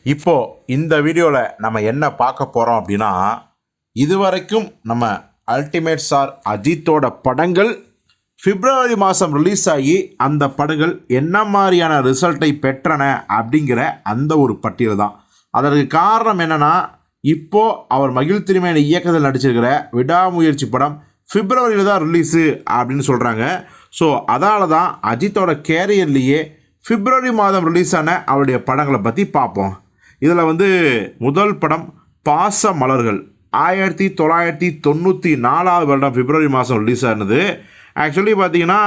இப்போது இந்த வீடியோவில் நம்ம என்ன பார்க்க போகிறோம் அப்படின்னா, இதுவரைக்கும் நம்ம அல்டிமேட் ஸ்டார் அஜித்தோட படங்கள் பிப்ரவரி மாதம் ரிலீஸ் ஆகி அந்த படங்கள் என்ன மாதிரியான ரிசல்ட்டை பெற்றன அப்படிங்கிற அந்த ஒரு பட்டியல் தான். அதற்கு காரணம் என்னென்னா, இப்போது அவர் மகிழ் திருமேனி இயக்கத்தில் நடிச்சிருக்கிற விடாமுயற்சி படம் பிப்ரவரியில் தான் ரிலீஸு அப்படின்னு சொல்கிறாங்க. ஸோ அதனால தான் அஜித்தோட கேரியர்லேயே பிப்ரவரி மாதம் ரிலீஸ் ஆன அவருடைய படங்களை பற்றி பார்ப்போம். இதில் முதல் படம் பாச மலர்கள் 1994 வருடம் பிப்ரவரி மாதம் ரிலீஸ் ஆனது. ஆக்சுவலி பார்த்தீங்கன்னா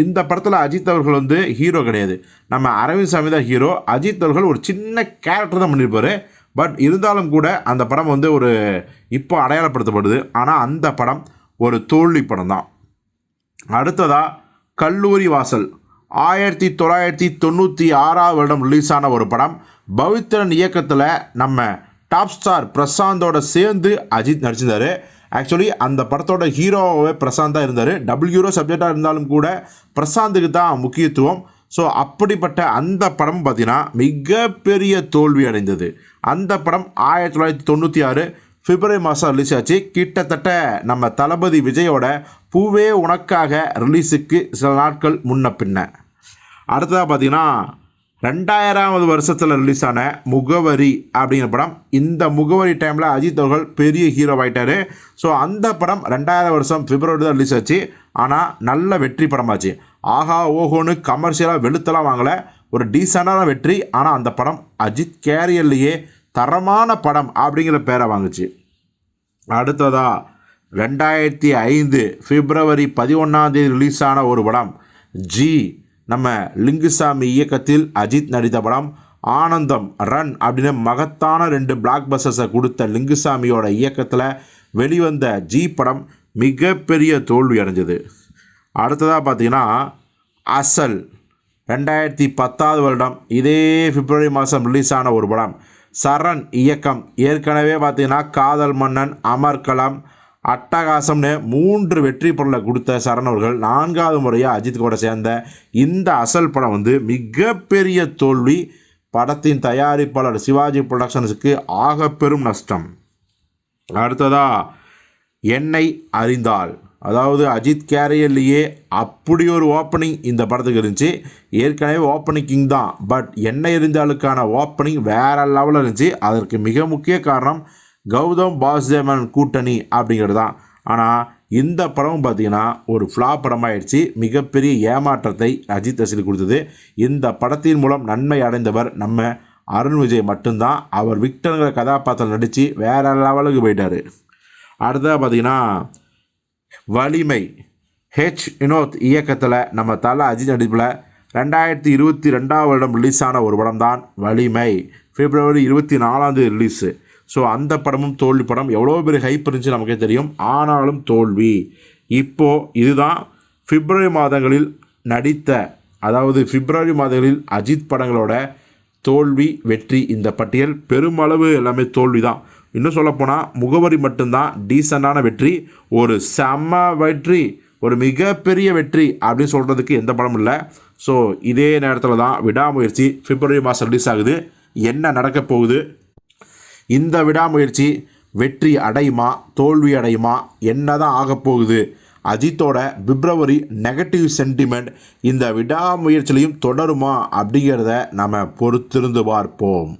இந்த படத்தில் அஜித் அவர்கள் ஹீரோ கிடையாது, நம்ம அரவிந்த் சாமி தான் ஹீரோ. அஜித் அவர்கள் ஒரு சின்ன கேரக்டர் தான் பண்ணியிருப்பார். பட் இருந்தாலும் கூட அந்த படம் ஒரு இப்போ அடையாளப்படுத்தப்படுது. ஆனால் அந்த படம் ஒரு தோல்வி படம் தான். அடுத்ததாக கல்லூரி வாசல் 1996 வருடம் ரிலீஸ் ஆன ஒரு படம். பவித்ரன் இயக்கத்தில் நம்ம டாப் ஸ்டார் பிரசாந்தோட சேர்ந்து அஜித் நடிச்சிருந்தார். ஆக்சுவலி அந்த படத்தோட ஹீரோவே பிரசாந்த் தான் இருந்தார். டபுள் ஹீரோ சப்ஜெக்டாக இருந்தாலும் கூட பிரசாந்துக்கு தான் முக்கியத்துவம். ஸோ அப்படிப்பட்ட அந்த படம் பார்த்திங்கன்னா மிகப்பெரிய தோல்வி அடைந்தது. அந்த படம் 1996 பிப்ரவரி மாதம் ரிலீஸ் ஆச்சு. கிட்டத்தட்ட நம்ம தளபதி விஜயோட பூவே உனக்காக ரிலீஸுக்கு சில நாட்கள் முன்ன பின்ன. அடுத்ததாக பார்த்திங்கன்னா 2000 வருஷத்தில் ரிலீஸ் ஆன முகவரி அப்படிங்கிற படம். இந்த முகவரி டைமில் அஜித் அவர்கள் பெரிய ஹீரோ ஆகிட்டார். ஸோ அந்த படம் 2000 வருஷம் பிப்ரவரி தான் ரிலீஸ் ஆச்சு. ஆனால் நல்ல வெற்றி படமாச்சு. ஆஹா ஓஹோன்னு கமர்ஷியலாக வெளுத்தலாம் வாங்கலை, ஒரு டீசெண்டான வெற்றி. ஆனால் அந்த படம் அஜித் கேரியர்லேயே தரமான படம் அப்படிங்கிற பேரை வாங்குச்சு. அடுத்ததாக 2005 பிப்ரவரி 11 ரிலீஸ் ஆன ஒரு படம் ஜி, நம்ம லிங்குசாமி இயக்கத்தில் அஜித் நடித்த படம். ஆனந்தம், ரன் அப்படின்னு மகத்தான 2 பிளாக் பஸ்டர்ஸை கொடுத்த லிங்குசாமியோட இயக்கத்தில் வெளிவந்த ஜி படம் மிகப்பெரிய தோல்வி அடைஞ்சது. அடுத்ததாக பார்த்தீங்கன்னா அசல் 2010 வருடம் இதே பிப்ரவரி மாதம் ரிலீஸ் ஆன ஒரு படம். சரண் இயக்கம். ஏற்கனவே பார்த்தீங்கன்னா காதல் மன்னன், அமர்கலம், அட்டகாசம்னு 3 வெற்றி படங்களை கொடுத்த சரண் அவர்கள் 4வது முறையாக அஜித் கூட சேர்ந்த இந்த அசல் படம் மிகப்பெரிய தோல்வி. படத்தின் தயாரிப்பாளர் சிவாஜி புரொடக்ஷன்ஸுக்கு ஆக பெரும் நஷ்டம். அடுத்ததாக என்னை அறிந்தால், அதாவது அஜித் கேரியர்லேயே அப்படி ஒரு ஓப்பனிங் இந்த படத்துக்கு இருந்துச்சு. ஏற்கனவே ஓப்பனிங் கிங் தான், பட் என்னை அறிந்தாலுக்கான ஓப்பனிங் வேறு லெவலில் இருந்துச்சு. அதற்கு மிக முக்கிய காரணம் கௌதம் வாசுதேவன் கூட்டணி அப்படிங்கிறது தான். ஆனால் இந்த படம் பார்த்திங்கன்னா ஒரு ஃப்ளாப் படமாகிடுச்சு. மிகப்பெரிய ஏமாற்றத்தை அஜித் ரசிகர்களுக்கு கொடுத்தது. இந்த படத்தின் மூலம் நன்மை அடைந்தவர் நம்ம அருண் விஜய் மட்டும்தான். அவர் விக்டருங்கிற கதாபாத்திரம் நடித்து வேறு லெவலுக்கு போயிட்டார். அடுத்ததாக பார்த்திங்கன்னா வலிமை, ஹெச் வினோத் இயக்கத்தில் நம்ம தலை அஜித் நடிப்பில் 2022 வருடம் ரிலீஸ் ஆன ஒரு படம் தான் வலிமை. பிப்ரவரி 24 ரிலீஸு. ஸோ அந்த படமும் தோல்வி படம். எவ்வளோ பெரிய ஹைப் இருந்துச்சு நமக்கே தெரியும், ஆனாலும் தோல்வி. இப்போது இதுதான் பிப்ரவரி மாதங்களில் நடித்த, அதாவது பிப்ரவரி மாதங்களில் அஜித் படங்களோட தோல்வி வெற்றி. இந்த பட்டியல் பெருமளவு எல்லாமே தோல்வி தான். இன்னும் சொல்லப்போனால் முகவரி மட்டும்தான் டீசெண்டான வெற்றி, ஒரு செம்ம வெற்றி, ஒரு மிகப்பெரிய வெற்றி அப்படின்னு சொல்கிறதுக்கு எந்த படமும் இல்லை. ஸோ இதே நேரத்தில் தான் விடாமுயற்சி பிப்ரவரி மாதம் ரிலீஸ் ஆகுது. என்ன நடக்க போகுது, இந்த விடாமுயற்சி வெற்றி அடையுமா தோல்வி அடையுமா, என்ன தான் ஆகப்போகுது, அஜித்தோட பிப்ரவரி நெகட்டிவ் சென்டிமெண்ட் இந்த விடாமுயற்சிலையும் தொடருமா அப்படிங்கிறத நம்ம பொறுத்திருந்து பார்ப்போம்.